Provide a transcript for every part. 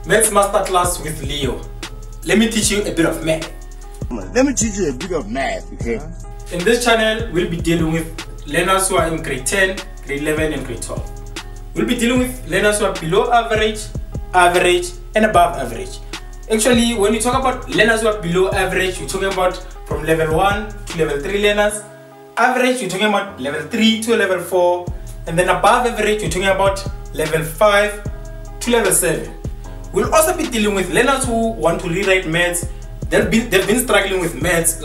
Maths Masterclass with Leo. Let me teach you a bit of math. Okay? In this channel, we'll be dealing with learners who are in grade 10, grade 11 and grade 12. We'll be dealing with learners who are below average, average and above average. Actually, when you talk about learners who are below average, you're talking about from level 1 to level 3 learners. Average, you're talking about level 3 to level 4. And then above average, you're talking about level 5 to level 7. We'll also be dealing with learners who want to rewrite maths. They've been struggling with maths.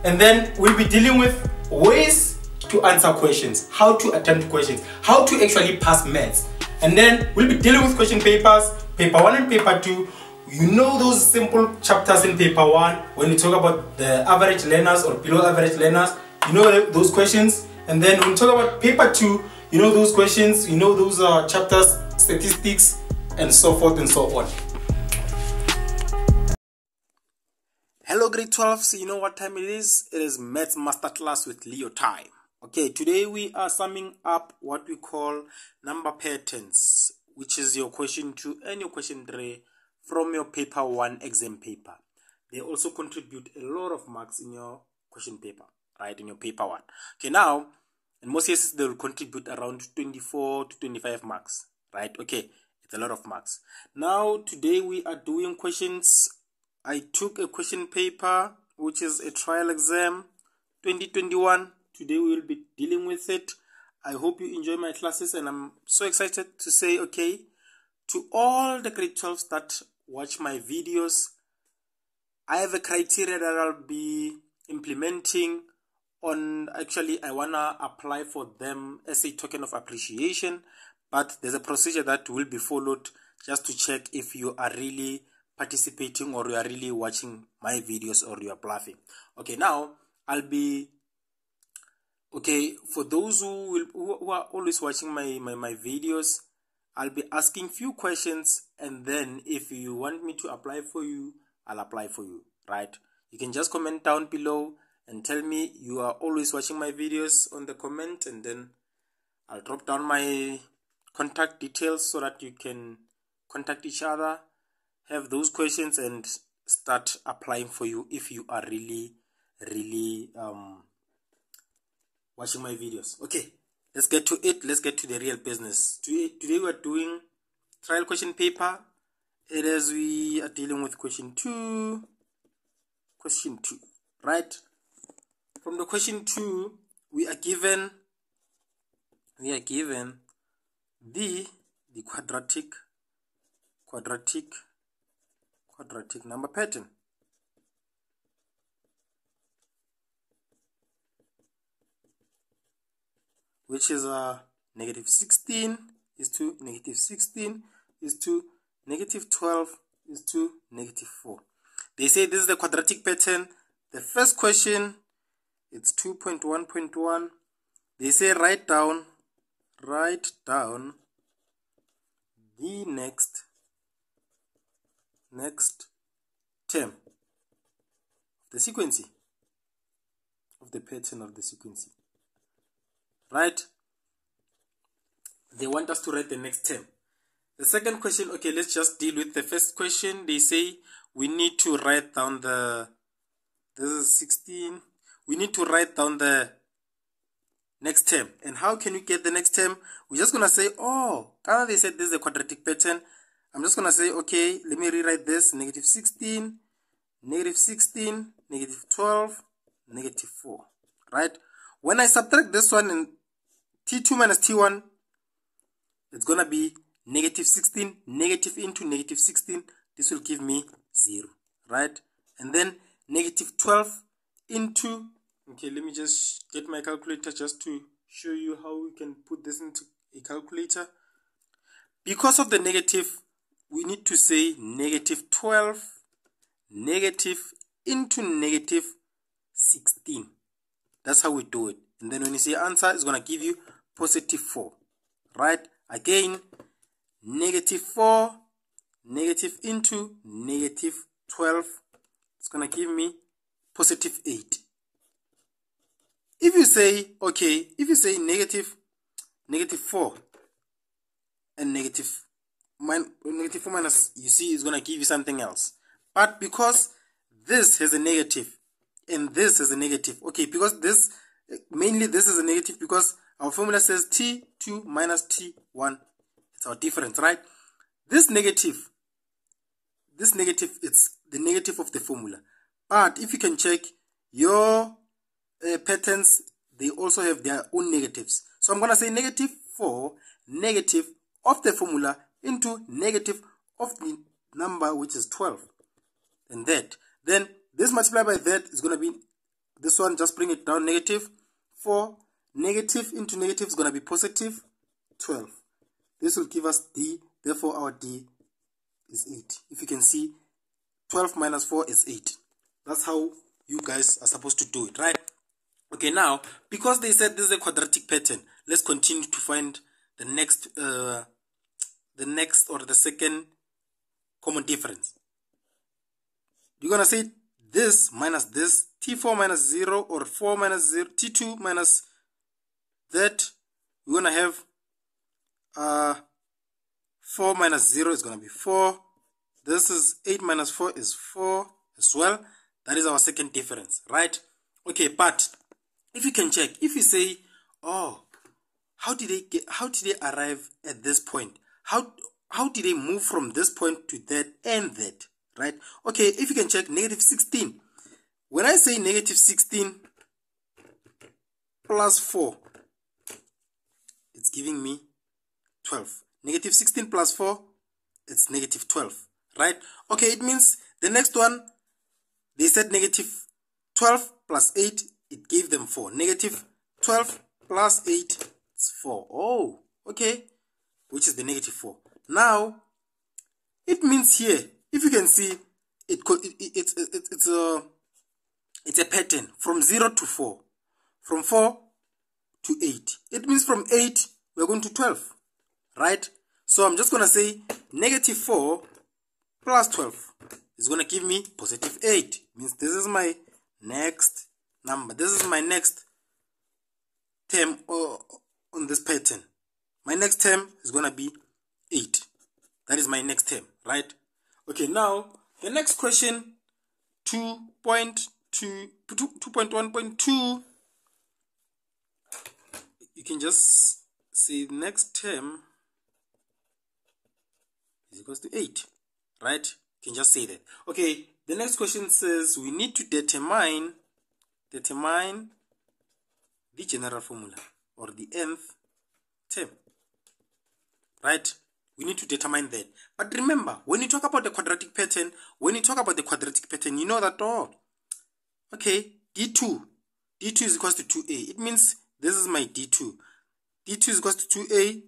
And then we'll be dealing with ways to answer questions, how to attempt questions, how to actually pass maths. And then we'll be dealing with question papers, paper 1 and paper 2. You know those simple chapters in paper 1 when you talk about the average learners or below average learners. You know those questions. And then when you talk about paper 2, you know those questions, you know those chapters, statistics and so forth and so on. Hello grade 12, so you know what time it is? It is Maths Masterclass with Leo time. Okay, today we are summing up what we call number patterns, which is your question 2 and your question 3 from your paper 1 exam paper. They also contribute a lot of marks in your question paper, right, in your paper 1. Okay, now, in most cases, they will contribute around 24 to 25 marks, right? Okay, it's a lot of marks. Now, today we are doing questions. I took a question paper, which is a trial exam 2021. Today we will be dealing with it. I hope you enjoy my classes, and I'm so excited to say, okay, to all the grade 12s that watch my videos, I have a criteria that I'll be implementing on. Actually, I wanna apply for them as a token of appreciation, but there's a procedure that will be followed just to check if you are really participating or you are really watching my videos or you are bluffing. Okay, now I'll be for those who are always watching my videos, I'll be asking few questions, and then if you want me to apply for you, I'll apply for you, right? You can just comment down below and tell me you are always watching my videos on the comment, and then I'll drop down my contact details so that you can contact each other, have those questions, and start applying for you if you are really watching my videos. Okay, let's get to it. Let's get to the real business. Today we are doing trial question paper. It is, we are dealing with question 2, right? From the question 2, we are given the quadratic number pattern, which is negative 16 is to negative 16 is to negative 12 is to negative 4. They say this is the quadratic pattern. The first question, it's 2.1.1. They say write down the next term, the sequence of the pattern of the sequence, right? They want us to write the next term. The second question, okay, let's just deal with the first question. They say we need to write down this is 16. We need to write down the next term. And how can we get the next term? We're just going to say, oh, kind of they said this is a quadratic pattern. I'm just going to say, okay, let me rewrite this. Negative 16, negative 16, negative 12, negative 4, right? When I subtract this one and T2 minus T1, it's going to be negative 16, negative into negative 16. This will give me 0, right? And then negative 12 into, okay, let me just get my calculator just to show you how we can put this into a calculator. Because of the negative, we need to say negative 12, negative into negative 16. That's how we do it. And then when you say answer, it's going to give you positive 4, right? Again, negative 4, negative into negative 12. It's going to give me positive 8. If you say, okay, if you say negative 4 and negative 4 minus, you see, is going to give you something else. But because this has a negative and this has a negative, okay, because this, mainly this is a negative because our formula says T2 minus T1. It's our difference, right? This negative, it's the negative of the formula. But if you can check your patterns, they also have their own negatives. So I'm going to say negative 4, negative of the formula into negative of the number, which is 12. And that. Then this multiplied by that is going to be, this one, just bring it down, negative 4. Negative into negative is going to be positive 12. This will give us D. Therefore, our D is 8. If you can see, 12 minus 4 is 8. That's how you guys are supposed to do it, right? Okay, now, because they said this is a quadratic pattern, let's continue to find the next or the second common difference. You're going to say this minus this, T4 minus 0, or 4 minus 0, T2 minus that. We're going to have 4 minus 0 is going to be 4. This is 8 minus 4 is 4 as well. That is our second difference, right? Okay, but if you can check, if you say, oh, how did they arrive at this point? How did they move from this point to that and that, right? Okay, if you can check negative 16. When I say negative 16 plus 4, it's giving me 12. Negative 16 plus 4, it's negative 12, right? Okay, it means the next one, they said negative 12 plus 8, it gave them 4. Negative 12 plus 8, it's 4. Oh, okay, which is the negative 4. Now, it means here, if you can see, it's a pattern from 0 to 4, from 4 to 8. It means from 8, we're going to 12, right? So I'm just going to say negative 4 plus 12 is going to give me positive 8. Means this is my next number. This is my next term on this pattern. My next term is going to be 8. That is my next term, right? Okay, now the next question, 2.1.2, you can just say next term is equals to 8, right? You can just say that. Okay, the next question says we need to determine the general formula or the nth term, right? We need to determine that. But remember, when you talk about the quadratic pattern, you know that, oh, okay, D2 is equals to 2a. It means this is my D2. D2 is equals to 2a.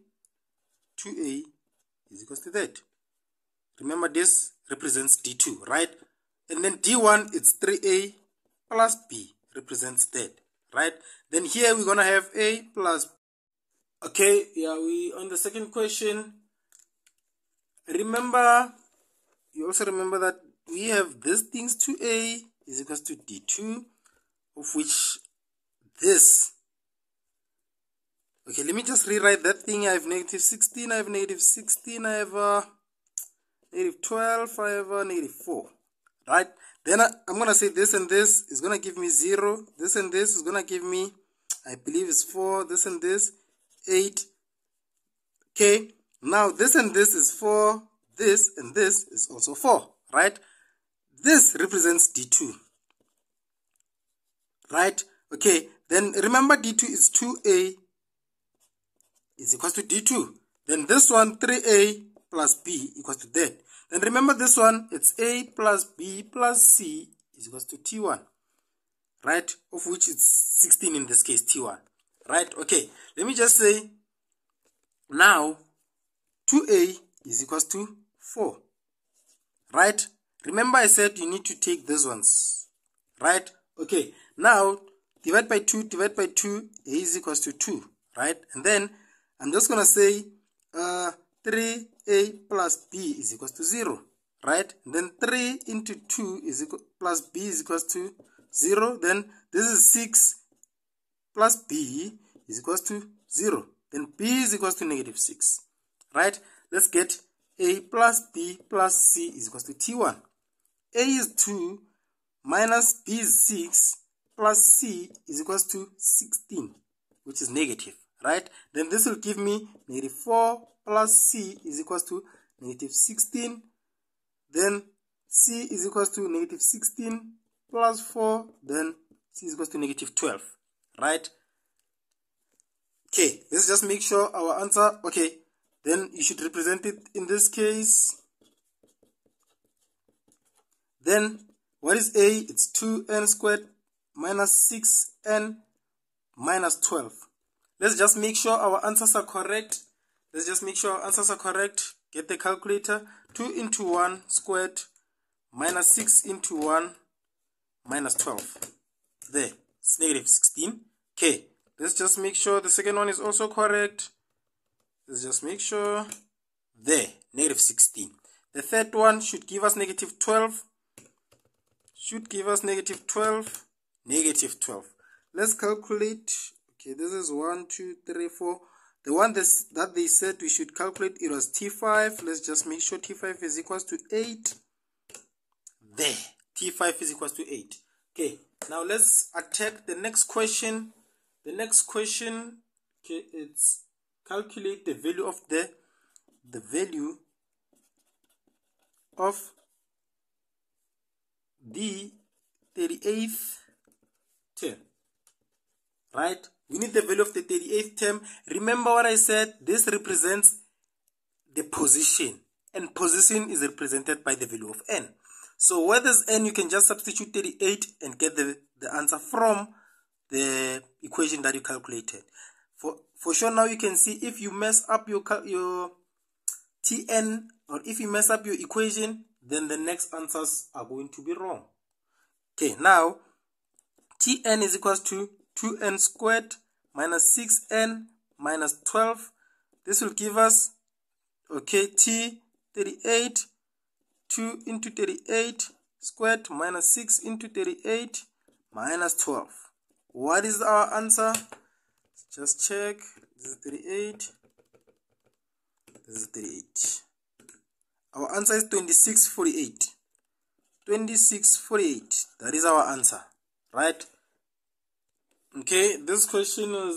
2a is equals to that. Remember, this represents D2, right? And then D1, it's 3a plus b represents that, right? Then here we're going to have a plus. Okay, yeah, we on the second question. Remember, you also remember that we have these things, 2a is equals to D2, of which this. Okay, let me just rewrite that thing. I have negative 16, I have negative 16, I have negative 12, I have negative 4, right? Then I'm going to say this and this is going to give me 0. This and this is going to give me, I believe it's 4. This and this, 8. Okay, now this and this is 4. This and this is also 4, right? This represents D2, right? Okay, then remember D2 is 2a is equals to D2. Then this one, 3a plus b equals to that. Then remember this one, it's a plus b plus c is equals to T1, right? Of which it's 16 in this case, T1, right? Okay, let me just say, now, 2a is equals to 4, right? Remember I said you need to take these ones, right? Okay, now, divide by 2, a is equals to 2, right? And then, I'm just going to say, 3a plus b is equals to 0, right? And then 3 into 2 is equal, plus b is equals to 0. Then this is 6 plus b is equals to 0. Then b is equals to negative 6, right? Let's get A plus B plus C is equals to T1. A is 2 minus B is 6 plus C is equals to 16, which is negative, right? Then this will give me negative 4 plus C is equals to negative 16. Then C is equals to negative 16 plus 4. Then C is equals to negative 12, right? Okay, let's just make sure our answer, okay, then you should represent it in this case. Then what is A? It's 2n squared minus 6n minus 12. Let's just make sure our answers are correct. Let's just make sure our answers are correct. Get the calculator. 2 into 1 squared minus 6 into 1 minus 12. There, it's negative 16. Okay, let's just make sure the second one is also correct. Let's just make sure. There, negative 16. The third one should give us negative 12. Should give us negative 12. Negative 12. Let's calculate. Okay, this is 1, 2, 3, 4. The one that they said we should calculate, it was T5. Let's just make sure T5 is equals to 8. There, T5 is equals to 8. Okay, now let's attack the next question. The next question, okay, it's calculate the value of the value of the 38th term, right? We need the value of the 38th term. Remember what I said, this represents the position, and position is represented by the value of n. So where there's n, you can just substitute 38 and get the answer from the equation that you calculated. For sure now you can see if you mess up your Tn, or if you mess up your equation, then the next answers are going to be wrong. Okay, now Tn is equals to 2n squared minus 6n minus 12. This will give us, okay, T38, 2 into 38 squared minus 6 into 38 minus 12. What is our answer? Just check. This is 38. This is 38. Our answer is 2648. 2648. That is our answer, right? Okay, this question is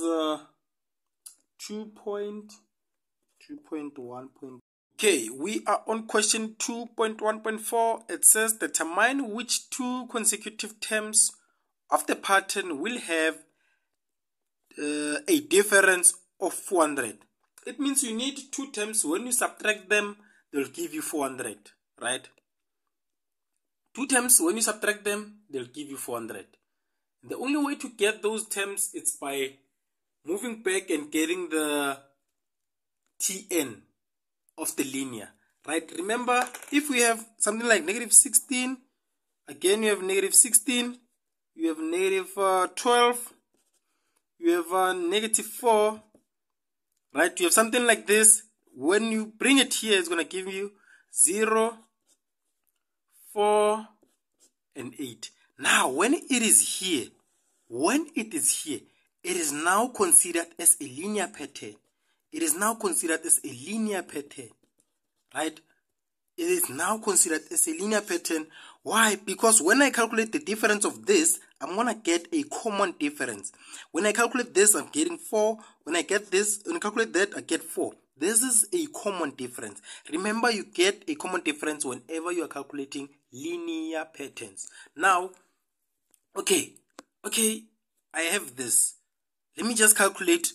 2.1. Okay, we are on question 2.1.4. It says determine which two consecutive terms of the pattern will have a difference of 400. It means you need two terms. When you subtract them, they'll give you 400, right? Two terms, when you subtract them, they'll give you 400. The only way to get those terms is by moving back and getting the Tn of the linear, right? Remember, if we have something like negative 16, again you have negative 16, you have negative 12, you have negative 4, right? You have something like this. When you bring it here, it's going to give you 0, 4, and 8. Now, when it is here, it is now considered as a linear pattern. It is now considered as a linear pattern, right? It is now considered as a linear pattern. Why? Because when I calculate the difference of this, I'm going to get a common difference. When I calculate this, I'm getting 4. When I get this, when I calculate that, I get 4. This is a common difference. Remember, you get a common difference whenever you are calculating linear patterns. Now, okay, I have this. Let me just calculate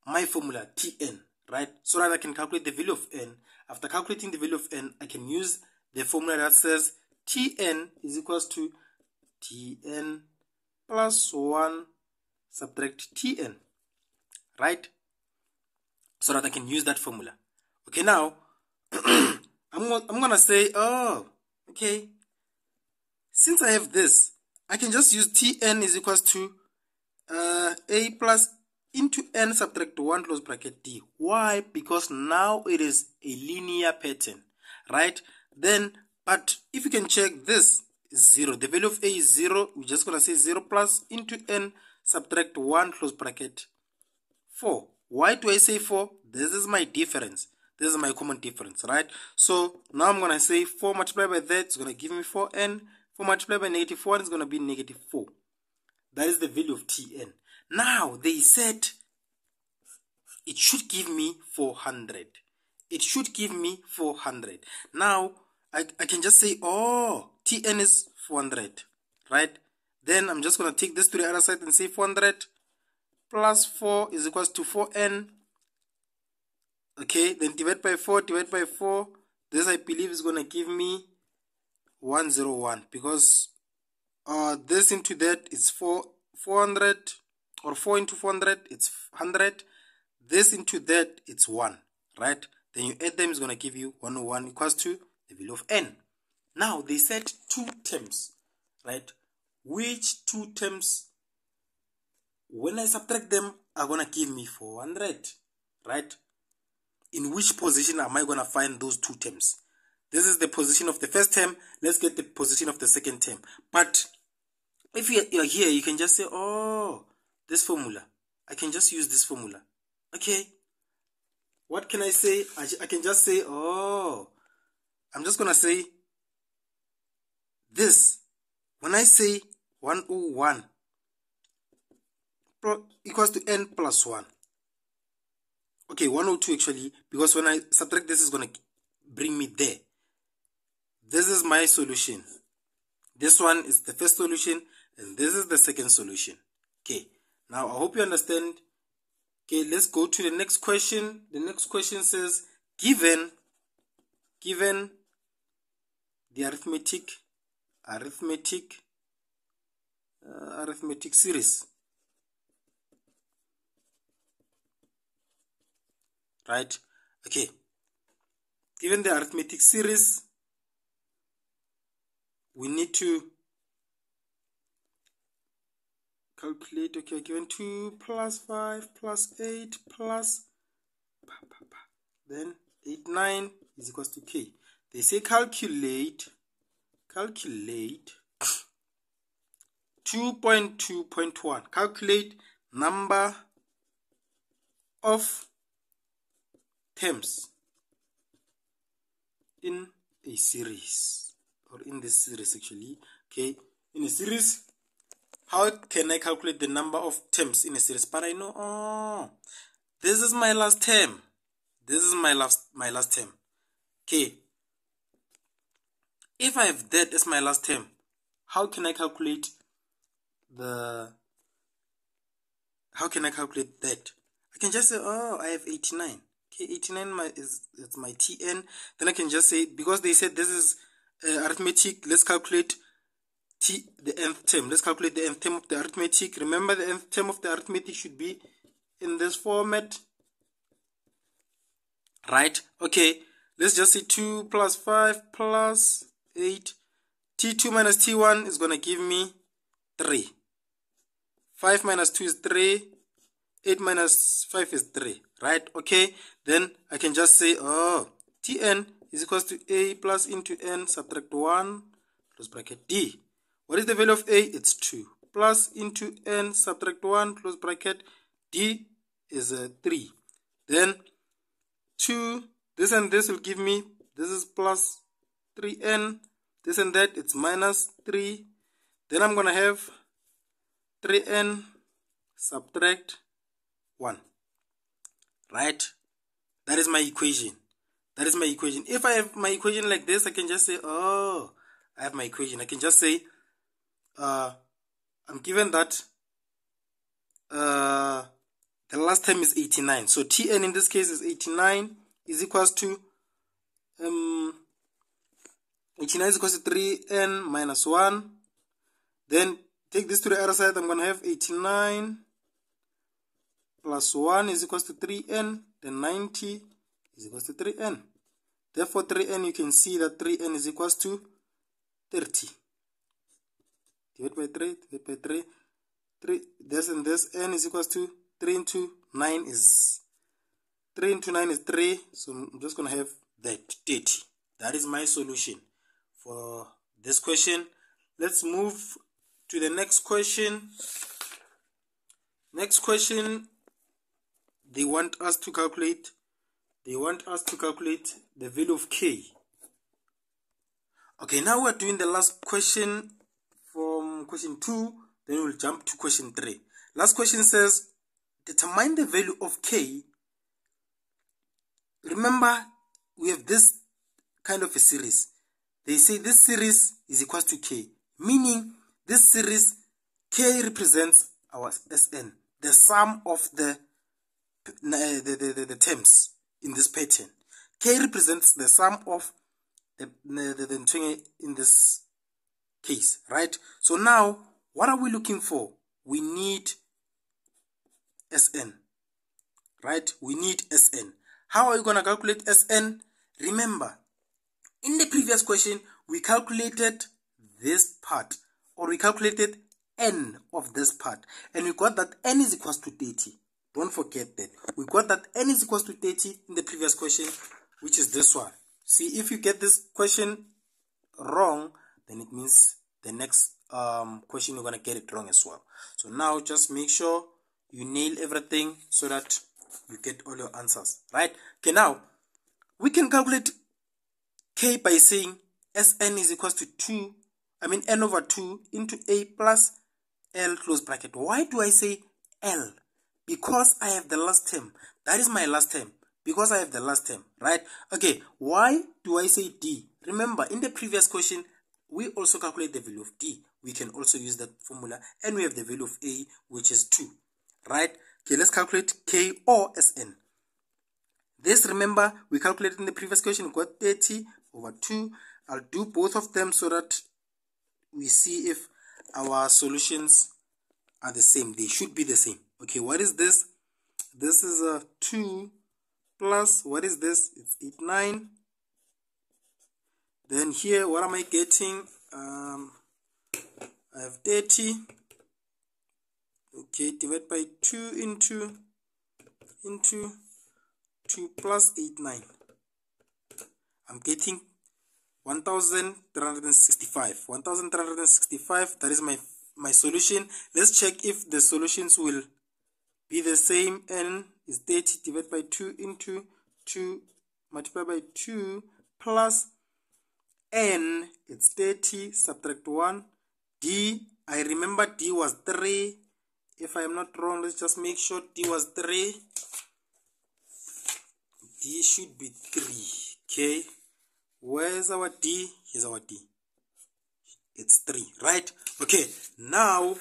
my formula, Tn, right? So that I can calculate the value of n. After calculating the value of n, I can use the formula that says Tn is equals to Tn plus 1 subtract Tn, right? So that I can use that formula. Okay, now, I'm going to say, oh, okay, since I have this, I can just use Tn is equals to a plus into n subtract 1 close bracket d. Why? Because now it is a linear pattern, right? Then, but if you can check, this is 0. The value of a is 0. We're just going to say 0 plus into n subtract 1 close bracket 4. Why do I say 4? This is my difference. This is my common difference, right? So now I'm going to say 4 multiplied by that is going to give me 4n. 4 multiplied by negative 1 is going to be negative 4. That is the value of Tn. Now, they said it should give me 400. It should give me 400. Now, I can just say, oh, Tn is 400, right? Then I'm just going to take this to the other side and say 400 plus 4 is equals to 4n. Okay, then divide by 4, divide by 4. This I believe is going to give me 101 because this into that is 400, or 4 into 400, it's 100. This into that, it's 1, right? Then you add them, is going to give you 101 equals to the value of n. Now, they said 2 terms, right? Which 2 terms, when I subtract them, are going to give me 400, right? In which position am I going to find those 2 terms? This is the position of the first term. Let's get the position of the second term. But if you're here, you can just say, oh, this formula. I can just use this formula. Okay. What can I say? I can just say, oh, I'm just going to say this. When I say 101 equals to n plus 1. Okay, 102 actually, because when I subtract this, is going to bring me there. This is my solution. This one is the first solution, and this is the second solution. Okay, now I hope you understand. Okay, let's go to the next question. The next question says, given the arithmetic series, right? Okay, given the arithmetic series, we need to calculate. Okay, given 2 plus 5 plus 8 plus then 8, 9 is equals to k. They say calculate 2.2.1. Calculate number of terms in a series, or in this series actually. Okay, in a series, how can I calculate the number of terms in a series? But I know, oh, this is my last term. This is my last term. Okay, if I have that as my last term, how can I calculate that? I can just say, oh, I have 89. Okay, 89 it's my Tn. Then I can just say, because they said this is arithmetic, let's calculate the nth term. Let's calculate the nth term of the arithmetic. Remember, the nth term of the arithmetic should be in this format, right? Okay, let's just say 2 plus 5 plus 8. T2 minus T1 is going to give me 3. 5 minus 2 is 3. 8 minus 5 is 3, right? Okay, then I can just say, oh, Tn is equals to a plus into n subtract 1 close bracket d. What is the value of a? It's 2. Plus into n subtract 1 close bracket d is 3. Then 2, this and this will give me, this is plus 3n, this and that, it's minus 3. Then I'm going to have 3n subtract 1, right? That is my equation. If I have my equation like this, I can just say, oh, I have my equation. I can just say, I'm given that the last term is 89. So Tn in this case is 89 is equals to 89 is equals to 3n minus 1. Then take this to the other side. I'm going to have 89 plus 1 is equals to 3n. Then 90 is equals to 3n. Therefore, 3n, you can see that 3n is equals to 30. Divide by 3, divide by 3. 3, this and this, n is equals to 3 into 9 is 3 into 9 is 3. So I'm just going to have that 30. That is my solution for this question. Let's move to the next question. Next question, they want us to calculate the value of k. Okay, now we're doing the last question from question 2, then we'll jump to question 3. Last question says, determine the value of k. Remember, we have this kind of a series. They say this series is equal to k, meaning this series, k represents our Sn, the sum of the terms in this pattern. K represents the sum of the in this case, right? So now, what are we looking for? We need Sn, right? We need Sn. How are you going to calculate Sn? Remember, in the previous question, we calculated this part, or we calculated n of this part, and we got that n is equal to 30. Don't forget that. We got that n is equal to 30 in the previous question, which is this one. See, if you get this question wrong, then it means the next question you're going to get it wrong as well. So now just make sure you nail everything so that you get all your answers, right? Okay, now we can calculate k by saying Sn is equal to n over 2 into a plus l close bracket. Why do I say l? Because I have the last term. That is my last term. Because I have the last term, right? Okay, why do I say d? Remember, in the previous question, we also calculate the value of d. We can also use that formula, and we have the value of a, which is 2, right? Okay, let's calculate k or Sn. This, remember, we calculated in the previous question. We got 30 over 2. I'll do both of them so that we see if our solutions are the same. They should be the same. Okay, what is this? This is a 2 plus, what is this? It's 8, 9. Then here, what am I getting? I have 30. Okay, divide by 2 into 2 plus 8, 9. I'm getting 1365. 1365, that is my solution. Let's check if the solutions will be the same. N is 30 divided by 2 into 2 multiplied by 2 plus n, it's 30, subtract 1. D, I remember D was 3. If I am not wrong, let's just make sure D was 3. D should be 3. Okay, where's our D? Here's our D. It's 3, right? Okay, now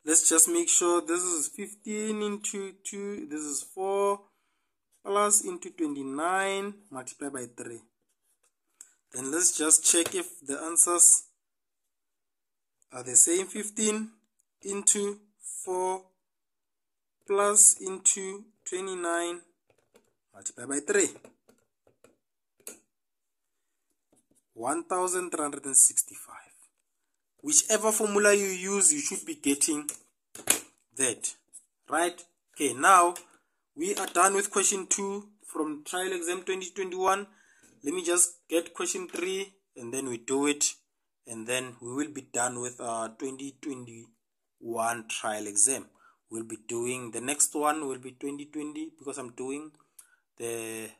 let's just make sure this is 15 into 2. This is 4 plus into 29 multiplied by 3. Then let's just check if the answers are the same. 15 into 4 plus into 29 multiplied by 3. 1365. Whichever formula you use, you should be getting that, right? Okay, now we are done with question 2 from trial exam 2021. Let me just get question 3 and then we do it, and then we will be done with our 2021 trial exam. We'll be doing the next one will be 2020 because I'm doing the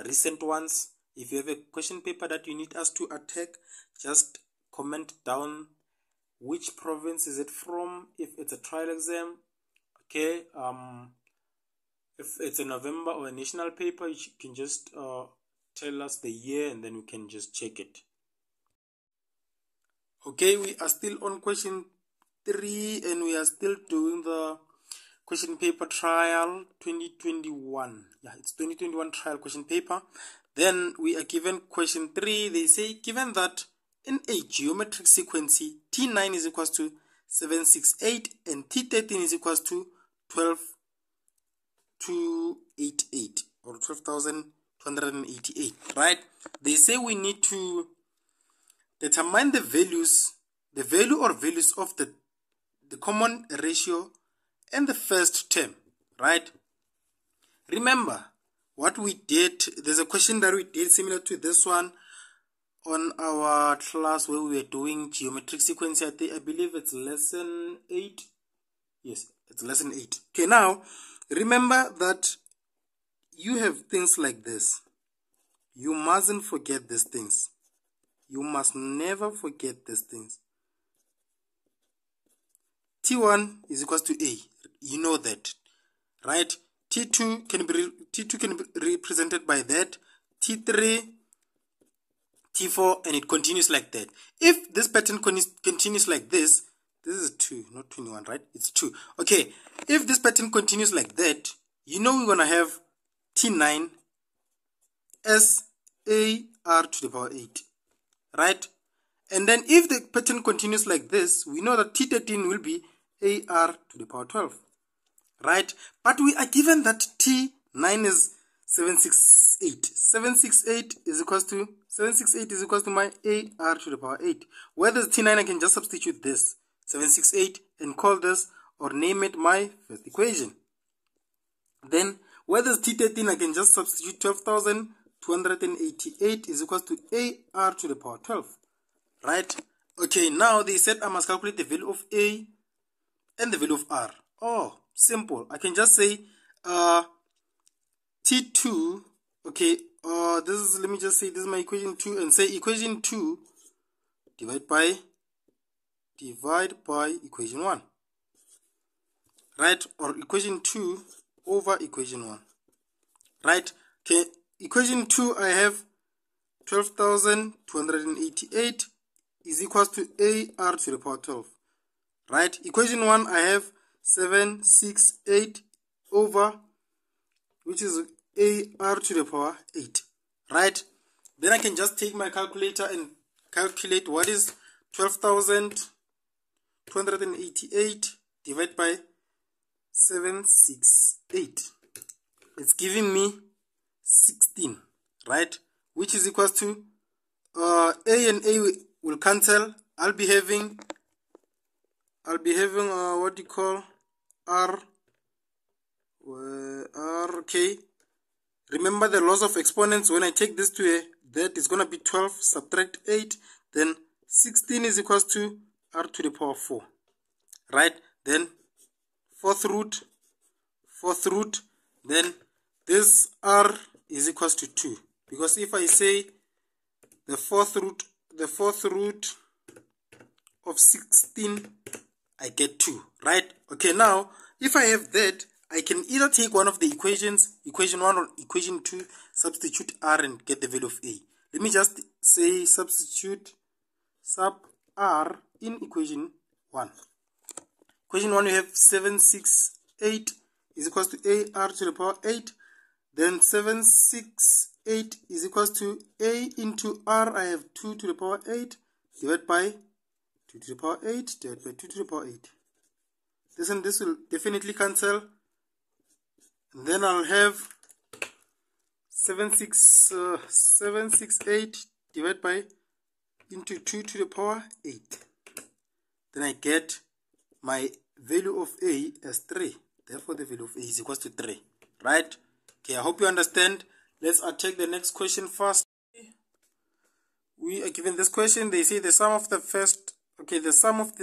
recent ones. If you have a question paper that you need us to attack, just comment down which province is it from, if it's a trial exam. Okay, if it's a November or a national paper, you can just tell us the year and then we can just check it. Okay, we are still on question 3 and we are still doing the question paper trial 2021. Yeah, it's 2021 trial question paper. Then we are given question 3. They say, given that in a geometric sequence, T9 is equals to 768 and T13 is equals to 12,288 or 12,288, right? They say we need to determine the value or values of the common ratio and the first term, right? Remember what we did. There's a question that we did similar to this one on our class where we were doing geometric sequence. I believe it's lesson 8. Yes, it's lesson 8. Okay, now remember that you have things like this. You mustn't forget these things. You must never forget these things. T1 is equals to A. You know that, right? T2 can be represented by that. T3, T4, and it continues like that. If this pattern continues like this is 2, not 21, right? It's 2. Okay, if this pattern continues like that, you know we're going to have T9 as AR to the power 8, right? And then if the pattern continues like this, we know that T13 will be AR to the power 12, right? But we are given that T9 is 768. 768 is equals to my AR to the power 8. Where there's T9, I can just substitute this 768 and call this or name it my first equation. Then where there's T13, I can just substitute 12,288 is equals to AR to the power 12. Right? Okay, now they said I must calculate the value of A and the value of R. Oh, simple. I can just say T2, okay, let me just say this is my equation 2 and say equation 2 divide by equation 1. Right? Or equation 2 over equation 1. Right? Okay, equation 2 I have 12,288 is equals to AR to the power 12. Right? Equation 1 I have 768 over, which is AR to the power 8. Right? Then I can just take my calculator and calculate what is 12,288 divided by 768. It's giving me 16, right? Which is equals to A and A will cancel. I'll be having what you call R. Okay. Remember the laws of exponents. When I take this to a, that is gonna be 12. Subtract 8. Then 16 is equals to R to the power 4. Right? Then fourth root. Then this R is equals to 2. Because if I say the fourth root of 16, I get 2, right? Okay, now if I have that, I can either take one of the equations, equation 1 or equation 2, substitute R and get the value of A. Let me just say substitute sub R in equation 1. Equation 1 we have 768 is equals to AR to the power 8. Then 768 is equals to A into R. I have 2 to the power 8 divided by 2 to the power 8 divided by 2 to the power 8. This and this will definitely cancel. And then I'll have 768 divided by into 2 to the power 8. Then I get my value of A as 3. Therefore, the value of A is equals to 3. Right? Okay, I hope you understand. Let's take the next question first. We are given this question. They say the sum of the first, okay, the sum of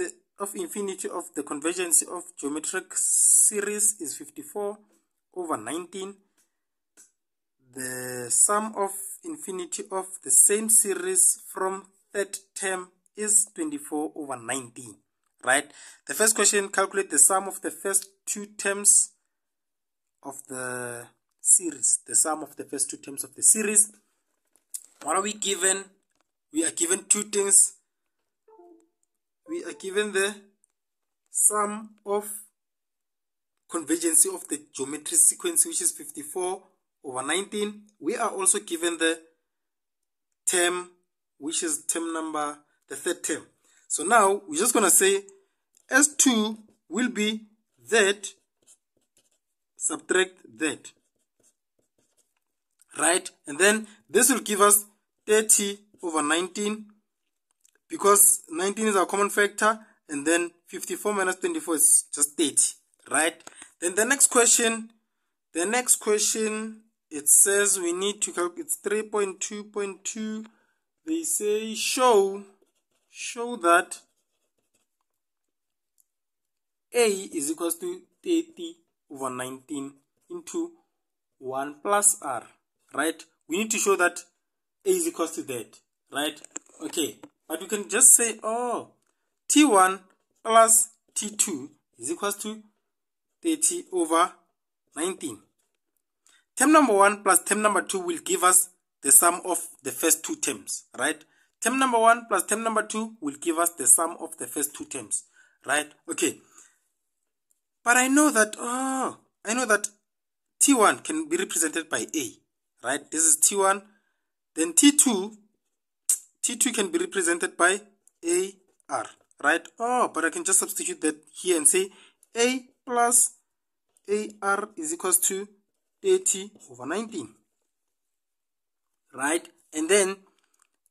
infinity of the convergence of geometric series is 54 over 19. The sum of infinity of the same series from third term is 24 over 19. Right? The first question, calculate the sum of the first two terms of the series. The sum of the first two terms of the series. What are we given? We are given two things. We are given the sum of convergence of the geometric sequence, which is 54 over 19. We are also given the term, which is term number, the third term. So now we're just going to say S2 will be that subtract that. Right? And then this will give us 30 over 19 because 19 is our common factor, and then 54 minus 24 is just 30. Right? Then the next question, it says we need to calculate, it's 3.2.2. They say show that A is equals to 30 over 19 into 1 plus R, right? We need to show that A is equals to that, right? Okay, but we can just say, oh, T1 plus T2 is equals to 30 over 19. Term number 1 plus term number 2 will give us the sum of the first two terms, right? Term number 1 plus term number 2 will give us the sum of the first two terms, right? Okay. But I know that T1 can be represented by A, right? This is T1. Then T2 can be represented by AR, right? Oh, but I can just substitute that here and say A plus AR is equals to 30 over 19, right? And then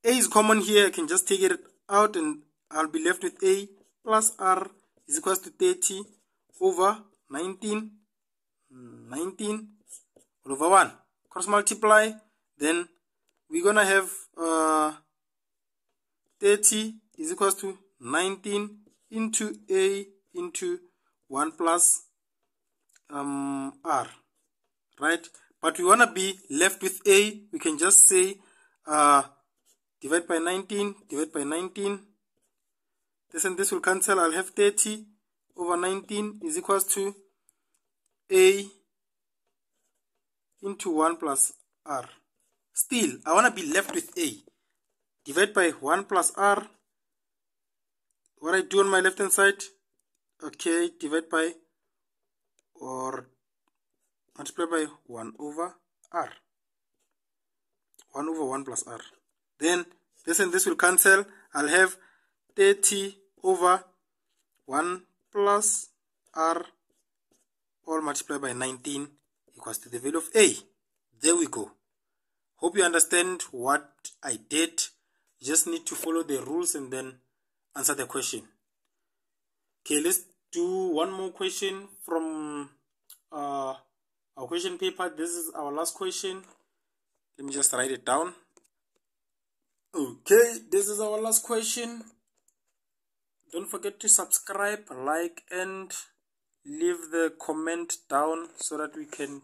A is common here. I can just take it out and I'll be left with A plus R is equals to 30 over 19 all over 1. Cross multiply, then we're gonna have 30 is equals to 19 into A into 1 plus R, right? But we wanna be left with A. We can just say divide by 19, this and this will cancel. I'll have 30 over 19 is equals to A into 1 plus R. Still, I want to be left with A. Divide by 1 plus R. What I do on my left hand side, okay, divide by or multiply by 1 over R. 1 over 1 plus R. Then this and this will cancel. I'll have 30 over 1 plus R all multiplied by 19 equals to the value of A. There we go. Hope you understand what I did. You just need to follow the rules and then answer the question. Okay, let's do one more question from our question paper. This is our last question. Let me just write it down. Okay, this is our last question. Don't forget to subscribe, like, and leave the comment down so that we can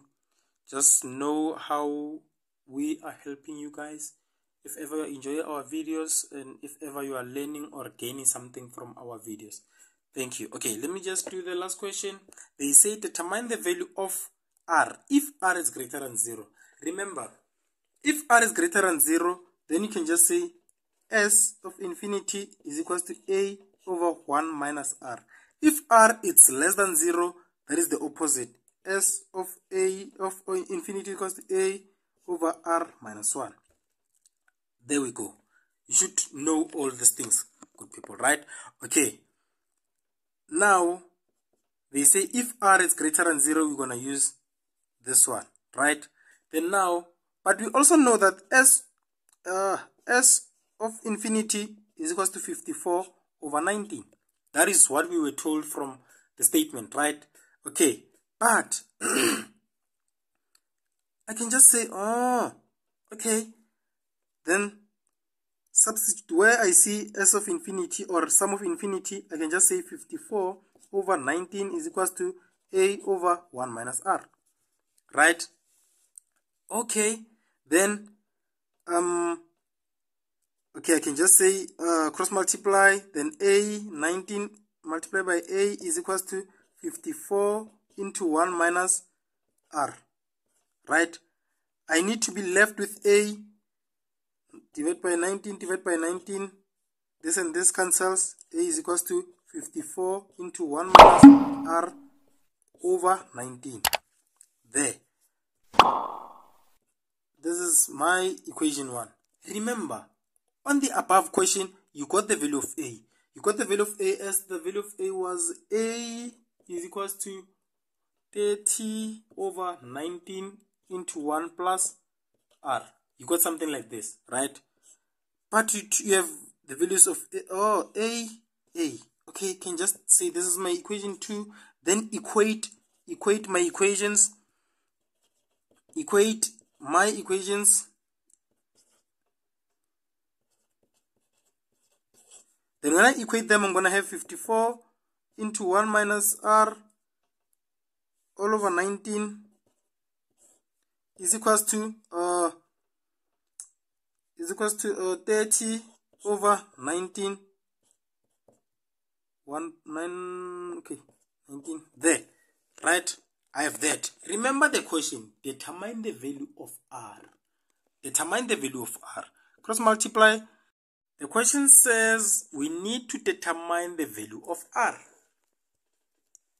just know how we are helping you guys. If ever you enjoy our videos and if ever you are learning or gaining something from our videos. Thank you. Okay, let me just do the last question. They say determine the value of R if R is greater than 0. Remember, if R is greater than 0, then you can just say S of infinity is equals to A over 1 minus R. If R is less than 0, that is the opposite. S of infinity equals to A over R minus 1. There we go. You should know all these things, good people, right? Okay. Now, they say if R is greater than 0, we're going to use this one, right? Then now, but we also know that S of infinity is equals to 54 over 19. That is what we were told from the statement, right? Okay, but I can just say, oh, okay, then substitute where I see S of infinity or sum of infinity, I can just say 54 over 19 is equals to A over 1 minus R, right? Okay, then okay, I can just say cross multiply, then A 19 multiplied by A is equals to 54 into 1 minus R, right? I need to be left with A. Divide by 19, this and this cancels. A is equals to 54 into 1 minus R over 19. There. This is my equation 1. Remember, on the above question, you got the value of A. You got the value of A as the value of A was A is equals to 30 over 19 into 1 plus R. You got something like this, right? But you have the values of A. Okay, you can just say this is my equation 2. Then equate my equations. Equate my equations. Then when I equate them, I'm going to have 54 into 1 minus r all over 19 is equals to 30 over 19. 19 there, right? I have that. Remember the question, determine the value of r. Determine the value of r. Cross multiply. The question says we need to determine the value of r.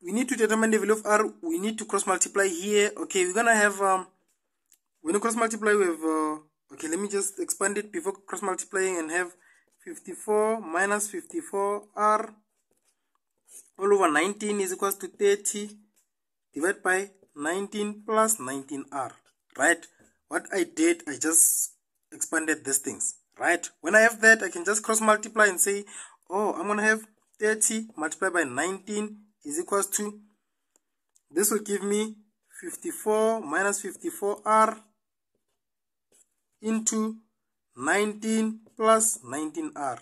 We need to determine the value of r. We need to cross multiply here. Okay, we're gonna have when you cross multiply we have okay, let me just expand it before cross multiplying and have 54 minus 54r all over 19 is equals to 30 divided by 19 plus 19r, right? What I did, I just expanded these things, right? When I have that, I can just cross multiply and say, oh, I'm gonna have 30 multiplied by 19 is equals to, this will give me 54 minus 54r into 19 plus 19r,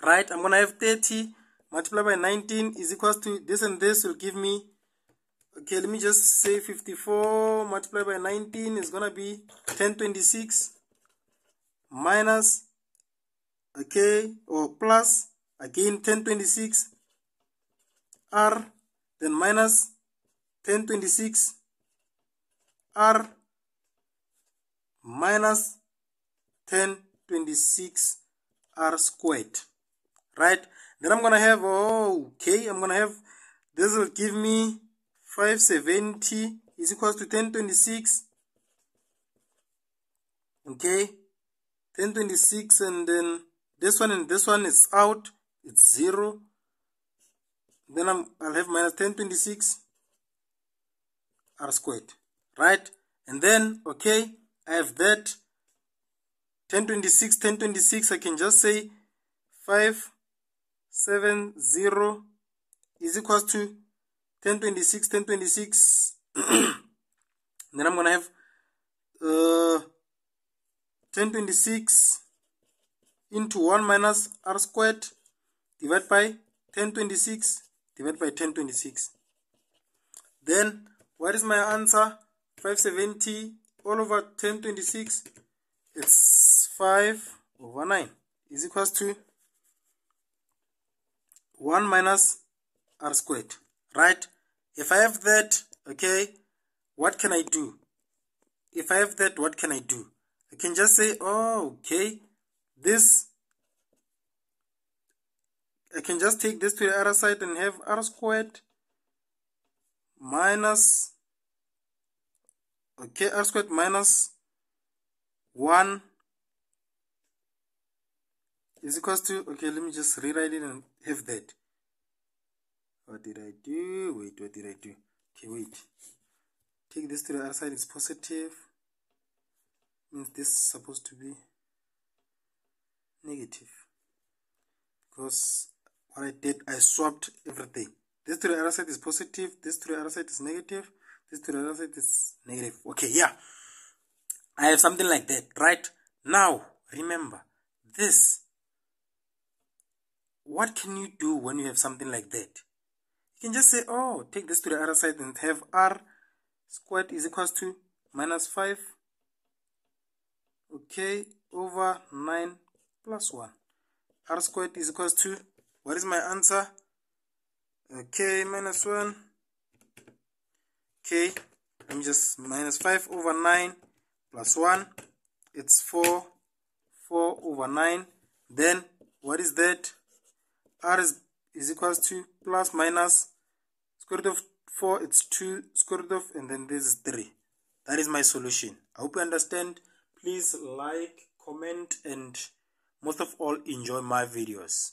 right? I'm gonna have 30 multiplied by 19 is equals to, this and this will give me, okay, let me just say 54 multiplied by 19 is gonna be 1026 minus, okay, or plus again 1026 r, then minus 1026 r minus 1026 r squared, right? Then I'm gonna have, oh, okay, I'm gonna have, this will give me 570 is equals to 1026, okay, 1026, and then this one and this one is out, it's 0. Then I'll have minus 1026 r squared, right? And then, okay, I have that 1026, I can just say 570 is equals to 1026. Then I'm gonna have 1026 into 1 minus r squared divided by 1026 divided by 1026. Then what is my answer? 570 all over 1026. It's 5 over 9 is equals to 1 minus r squared, right? If I have that, okay, what can I do? If I have that, what can I do? I can just say, oh, okay, this, I can just take this to the other side and have r squared minus, okay, r squared minus 1 is equals to, okay, let me just rewrite it and have that. What did I do? Wait, what did I do? Okay, wait. Take this to the other side, it's positive. Means this is supposed to be negative. Because what I did, I swapped everything. This to the other side is positive, this to the other side is negative, this to the other side is negative. Okay, yeah. I have something like that, right? Now, remember, this, what can you do when you have something like that? You can just say, oh, take this to the other side and have r squared is equals to minus 5, okay, over 9 plus 1. R squared is equals to, what is my answer? Okay, minus 1. Okay, let me just minus 5 over 9 plus 1. It's 4 over 9. Then, what is that? R is equals to plus minus square root of 4, it's 2 square root of, and then this is 3. That is my solution. I hope you understand. Please like, comment, and most of all, enjoy my videos.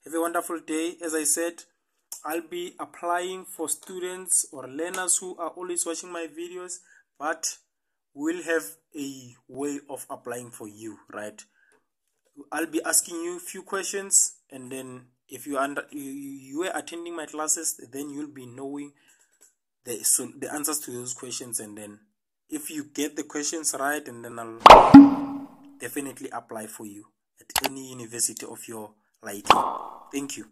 Have a wonderful day. As I said, I'll be applying for students or learners who are always watching my videos, but we'll have a way of applying for you, right? I'll be asking you a few questions, and then if you are attending my classes, then you'll be knowing the answers to those questions, and then if you get the questions right, and then I'll definitely apply for you at any university of your liking. Thank you.